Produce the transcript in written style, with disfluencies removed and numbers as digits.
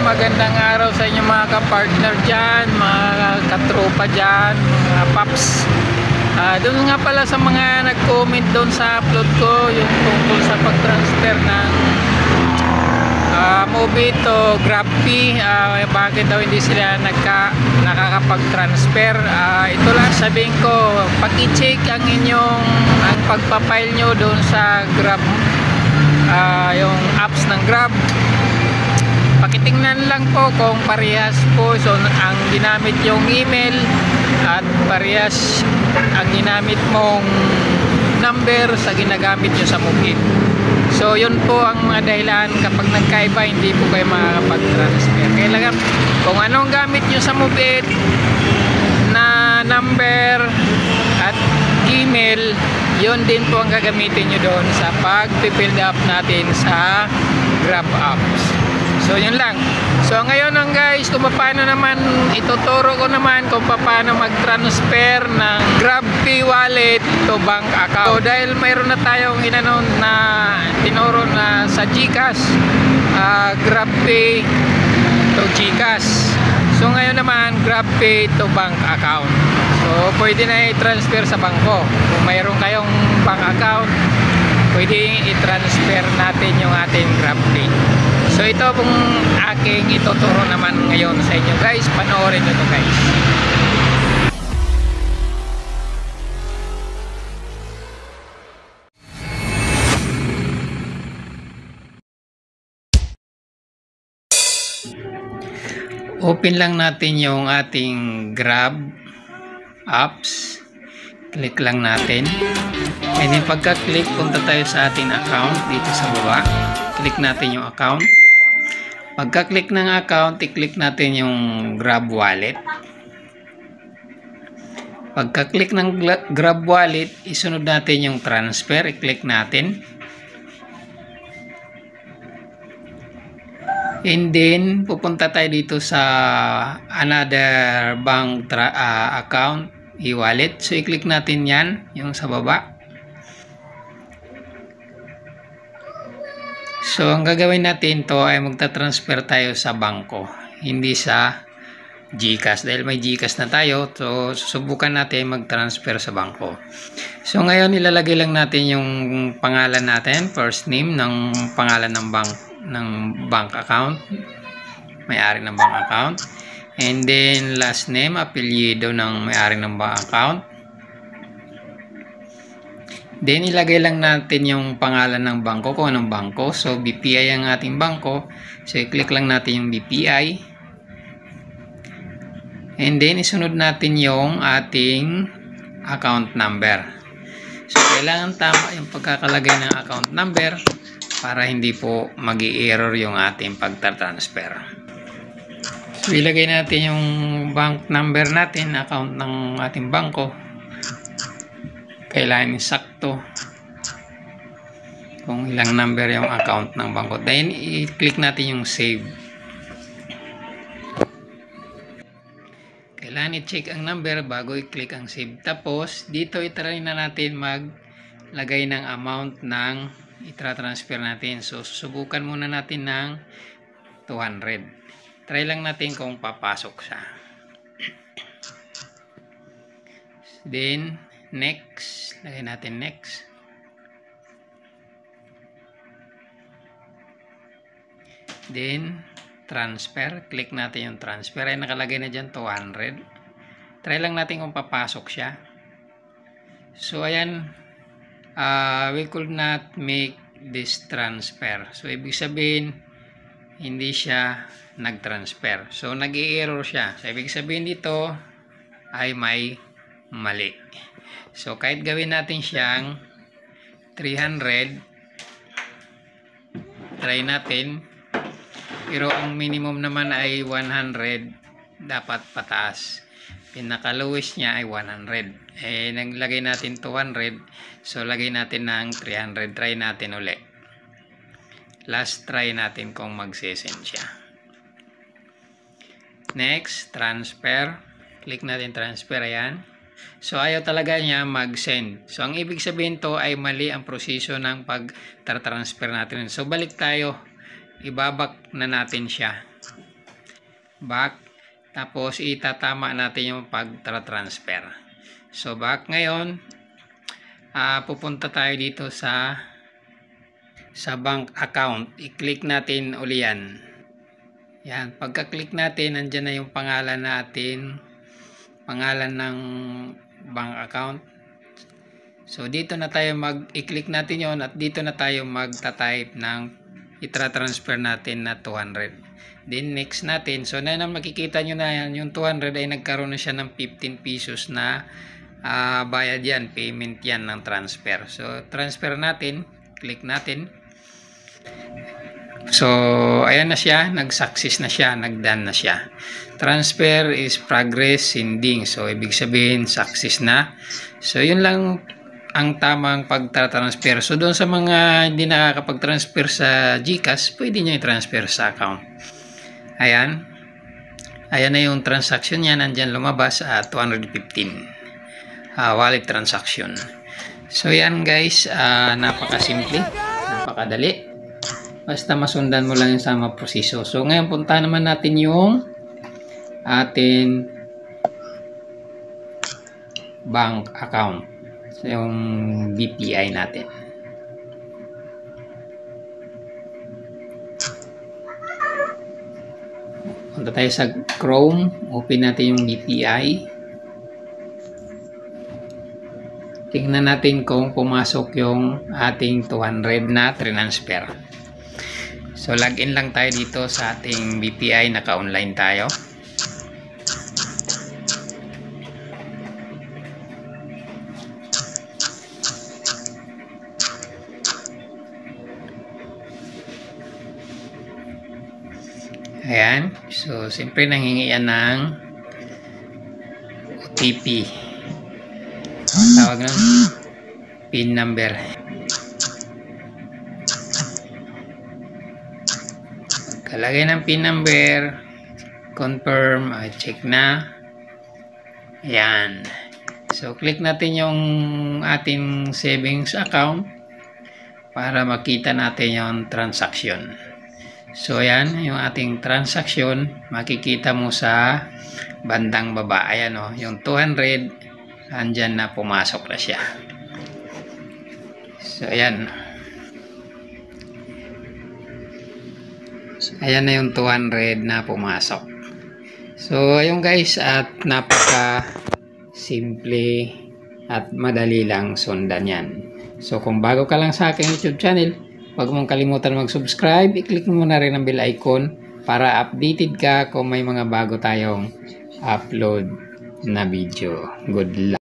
magandang araw sa inyo mga kapartner dyan, mga katropa dyan, mga paps. Doon nga pala sa mga nag-comment doon sa upload ko, yung tungkol sa pag-transfer ng Mobit o GrabPay, bakit daw hindi sila nakakapag-transfer. Ito lang sabihin ko, pag-i-check ang pagpapile nyo doon sa Grab, yung apps ng Grab. Pakitingnan lang po kung parehas po ang ginamit yung email at parehas ang ginamit mong number sa ginagamit nyo sa Mobit. So yun po ang mga dahilan kapag nagkaiba hindi po kayo makakapag-transfer. Kailangan kung anong gamit nyo sa Mobit na number at email, yun din po ang gagamitin nyo doon sa pag-fill up natin sa Grab apps. So yun lang. So ngayon guys, kung paano naman ituturo ko naman kung paano mag-transfer ng GrabPay wallet to bank account. So dahil mayroon na tayong tinuro na sa GCash, GrabPay to GCash. So ngayon naman GrabPay to bank account. So pwede na i-transfer sa bangko. Kung mayroon kayong bank account, pwede i-transfer natin yung ating GrabPay. So ito pong aking ituturo naman ngayon sa inyo guys. Panoorin nyo ito guys. Open lang natin yung ating Grab apps. Click lang natin. And then pagka-click, punta tayo sa ating account dito sa baba. Click natin yung account. Pagka-click ng account, i-click natin yung Grab wallet. Pagka-click ng Grab wallet, isunod natin yung transfer. I-click natin. And then, pupunta tayo dito sa another bank account, e-wallet. So, i-click natin yan, yung sa baba. So, ang gagawin natin to ay magta-transfer tayo sa bangko, hindi sa GCash. Dahil may GCash na tayo, so susubukan natin mag-transfer sa bangko. So, ngayon ilalagay lang natin yung pangalan natin, first name ng pangalan ng bank account, may-ari ng bank account. And then, last name, apelyido ng may-ari ng bank account. Then, ilagay lang natin yung pangalan ng bangko, kung anong bangko. So, BPI ang ating bangko. So, i-click lang natin yung BPI. And then, isunod natin yung ating account number. So, kailangan tama yung pagkakalagay ng account number para hindi po mag-i-error yung ating pagta-transfer. So, ilagay natin yung bank number natin, account ng ating bangko. Kailangan sakto kung ilang number yung account ng bangko. Then, i-click natin yung save. Kailangan i-check ang number bago i-click ang save. Tapos, dito itry na natin maglagay ng amount ng itra-transfer natin. So, susubukan muna natin ng 200. Try lang natin kung papasok siya. Then, next. Lagay natin next. Then, transfer. Click natin yung transfer. Ay, nakalagay na dyan 200. Try lang natin kung papasok siya. So, ayan. We could not make this transfer. So, ibig sabihin, hindi siya nag-transfer. So, nag-i-error siya. So, ibig sabihin dito ay may mali. So, kahit gawin natin siyang 300, try natin. Pero ang minimum naman ay 100, dapat pataas. Pinaka-lowest niya ay 100. Eh, naglagay natin 200, so lagay natin ng 300. Try natin ulit. Last try natin kung magsisend siya. Next, transfer. Click natin transfer, ayan. So, ayaw talaga niya mag-send. So, ang ibig sabihin to ay mali ang proseso ng pag-transfer natin. So, balik tayo. Ibabak na natin siya. back, tapos itatama natin yung pag-transfer. So back ngayon, pupunta tayo dito sa bank account. I-click natin uli yan. Yan, pagka-click natin, nandyan na yung pangalan natin, pangalan ng bank account. So dito na tayo i-click natin yon, at dito na tayo magta-type ng itra-transfer natin na 200. Then next natin, so na makikita nyo na yan, yung 200 ay nagkaroon na siya ng 15 pesos na bayad yan, payment yan ng transfer. So transfer natin, click natin. So ayan na siya, nag-success na siya, nag-done na siya. Transfer is progress sending. So ibig sabihin success na. So yun lang ang tamang pagta-transfer. So doon sa mga hindi nakakapag-transfer sa GCash, pwede nyo i-transfer sa account. Ayan. Ayan na yung transaction niya. Nandyan lumabas at 215. Wallet transaction. So yan guys, napakasimple, napakadali. Basta masundan mo lang yung sama proseso. So ngayon punta naman natin yung ating bank account. So yung BPI natin. Punta tayo sa Chrome. Open natin yung BPI. Tingnan natin kung pumasok yung ating 200 na transfer. So login lang tayo dito sa ating BPI. Naka-online tayo. Ayan. So siyempre nanghingi yan ng OTP. Tawag ng PIN number. Kalagay ng PIN number, confirm, check na. Ayan. So click natin yung ating savings account para makita natin yung transaction. So ayan, yung ating transaction, makikita mo sa bandang baba. Ayan o, yung 200, andyan na, pumasok na siya. So ayan. Ayan na yung 200 na pumasok. So ayun guys, at napaka simple at madali lang sundan yan. So kung bago ka lang sa aking YouTube channel, huwag mong kalimutan mag-subscribe. I-click mo na rin ang bell icon para updated ka kung may mga bago tayong upload na video. Good luck!